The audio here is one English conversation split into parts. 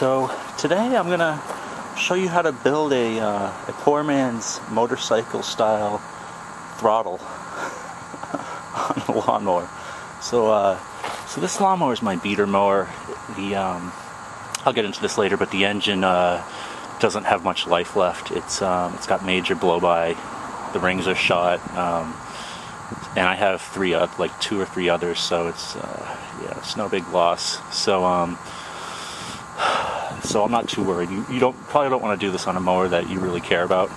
So today I'm gonna show you how to build a poor man's motorcycle style throttle on a lawnmower. So this lawnmower is my beater mower. I'll get into this later, but the engine doesn't have much life left. It's got major blow by. The rings are shot, and I have two or three others, so it's it's no big loss. So I'm not too worried. You probably don't want to do this on a mower that you really care about,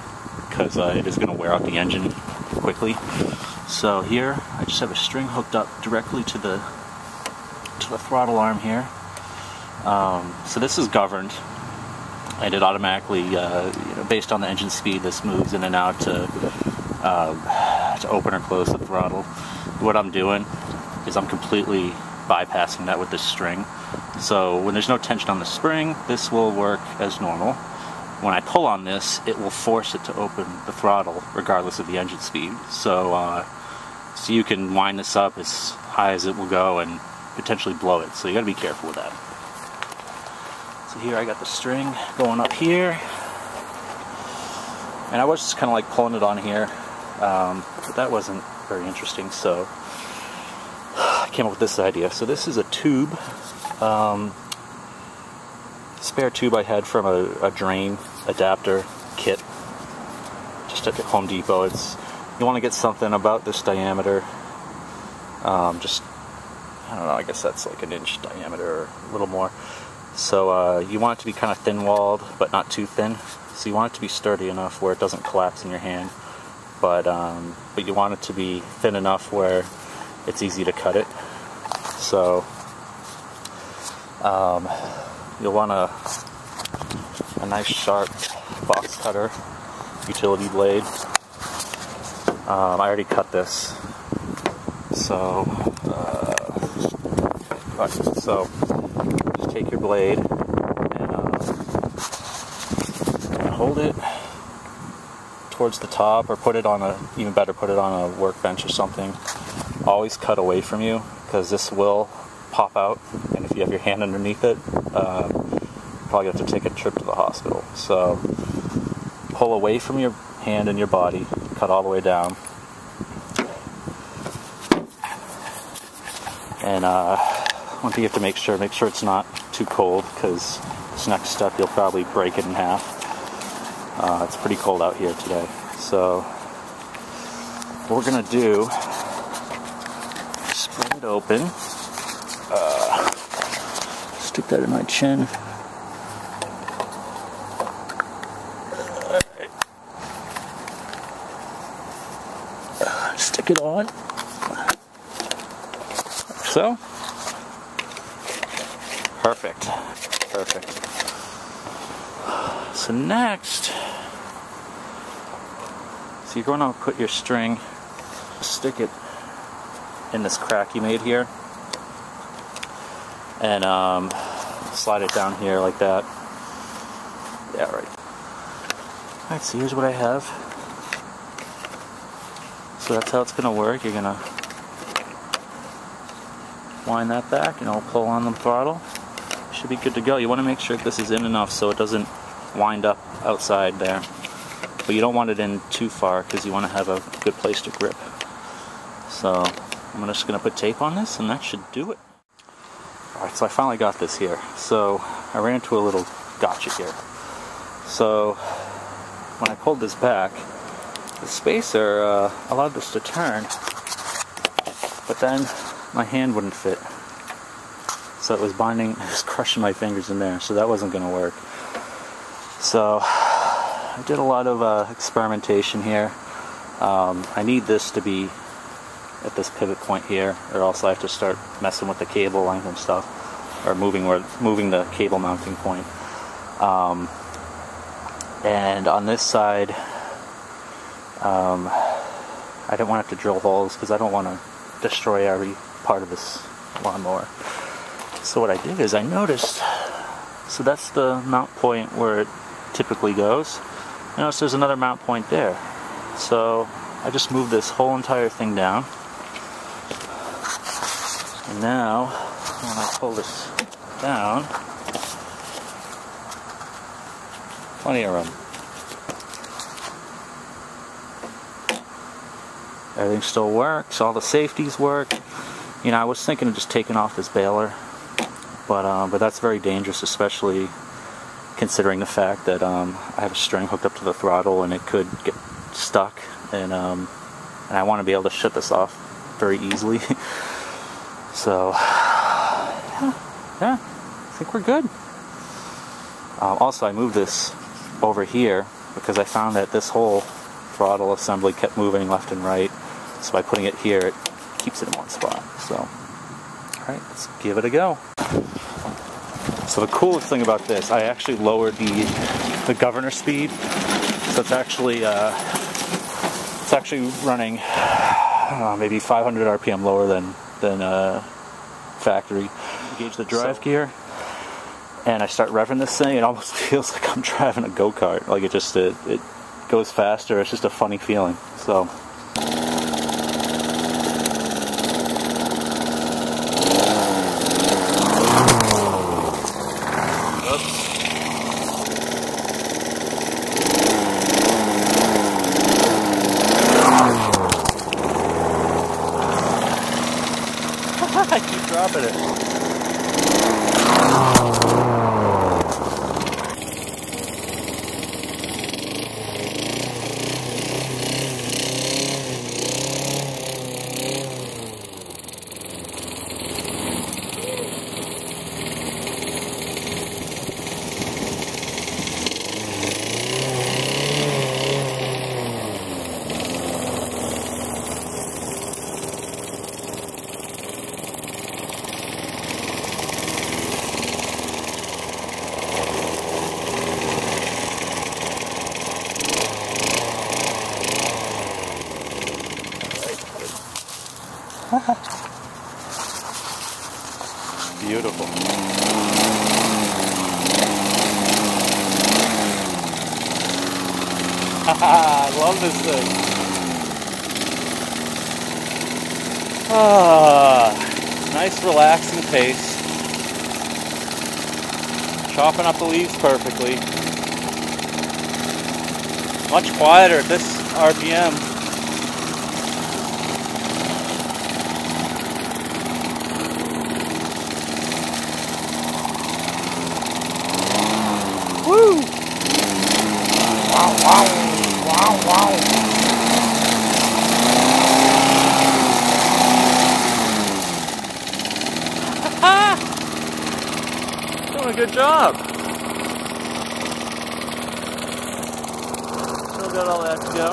because it is going to wear out the engine quickly. So here I just have a string hooked up directly to the throttle arm here. So this is governed, and it automatically, based on the engine speed, this moves in and out to open or close the throttle. What I'm doing is I'm completely bypassing that with this string. So when there's no tension on the spring, this will work as normal. When I pull on this, it will force it to open the throttle regardless of the engine speed. So you can wind this up as high as it will go and potentially blow it. So you got to be careful with that. So here I got the string going up here, and I was just kind of like pulling it on here, but that wasn't very interesting, so I came up with this idea. So this is a tube, spare tube I had from a drain adapter kit just at the Home Depot. You want to get something about this diameter, just, I don't know, I guess that's like an inch diameter or a little more. So you want it to be kind of thin-walled, but not too thin. So you want it to be sturdy enough where it doesn't collapse in your hand, but you want it to be thin enough where it's easy to cut it. So you'll want a nice sharp box cutter, utility blade. I already cut this, so just take your blade and hold it towards the top, or put it on even better, put it on a workbench or something. Always cut away from you, because this will pop out, and if you have your hand underneath it, you probably have to take a trip to the hospital. So pull away from your hand and your body, cut all the way down, and one thing you have to make sure it's not too cold, because this next step you'll probably break it in half. It's pretty cold out here today. So what we're gonna do, split it open, stick that in my chin. Stick it on, so. Perfect. So next, so you're going to put your string, stick it in this crack you made here, and slide it down here like that. Yeah, right. Alright, so here's what I have. So that's how it's going to work. You're going to wind that back, and I'll pull on the throttle. Should be good to go. You want to make sure this is in enough so it doesn't wind up outside there, but you don't want it in too far, because you want to have a good place to grip. So I'm just going to put tape on this, and that should do it. Alright, so I finally got this here. So I ran into a little gotcha here. So when I pulled this back, the spacer allowed this to turn, but then my hand wouldn't fit. So it was crushing my fingers in there, so that wasn't going to work. So I did a lot of experimentation here. I need this to be at this pivot point here, or else I have to start messing with the cable length and stuff, or moving the cable mounting point. And on this side, I didn't want to have to drill holes, because I don't want to destroy every part of this lawnmower. So what I did is I noticed, so that's the mount point where it typically goes. I noticed there's another mount point there. So I just moved this whole entire thing down. And now, when I pull this down, Plenty of room. Everything still works. All the safeties work. You know, I was thinking of just taking off this baler, but that's very dangerous, especially considering the fact that I have a string hooked up to the throttle and it could get stuck, and I want to be able to shut this off very easily. So yeah, I think we're good. Also, I moved this over here because I found that this whole throttle assembly kept moving left and right. So by putting it here, it keeps it in one spot. So, alright, let's give it a go. So the coolest thing about this, I actually lowered the governor speed. So it's actually running maybe 500 RPM lower than factory. Engage the drive gear, and I start revving this thing. It almost feels like I'm driving a go-kart. Like it goes faster. It's just a funny feeling. So. I keep dropping it. Beautiful. I love this thing. Nice relaxing pace. Chopping up the leaves perfectly. Much quieter at this RPM. Woo! Wow, wow, wow, wow. Doing a good job. Still got all that to go.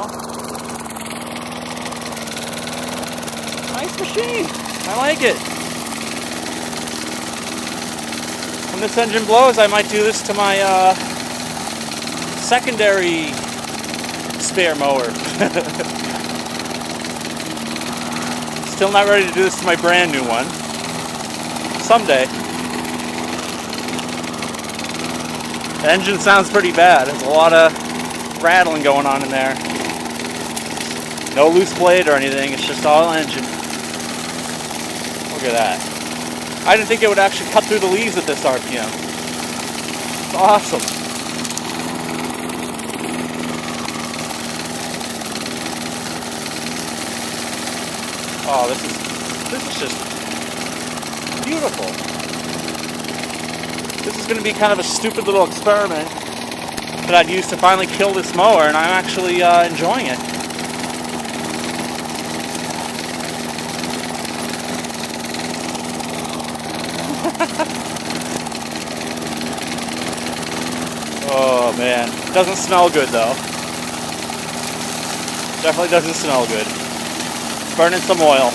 Nice machine. I like it. When this engine blows, I might do this to my secondary spare mower. Still not ready to do this to my brand new one. Someday. The engine sounds pretty bad. There's a lot of rattling going on in there. No loose blade or anything, it's just all engine. Look at that. I didn't think it would actually cut through the leaves at this RPM. It's awesome. Oh, this is just beautiful. This is going to be kind of a stupid little experiment that I'd use to finally kill this mower, and I'm actually enjoying it. Oh man, doesn't smell good though. Definitely doesn't smell good. Burning some oil.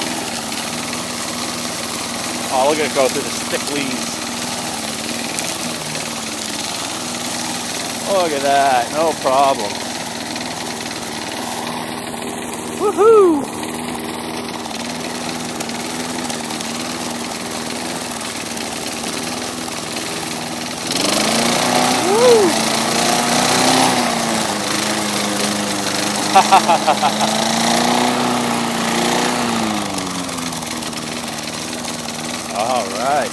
Oh, look at it go through the thick leaves. Look at that, no problem. Woohoo! All right.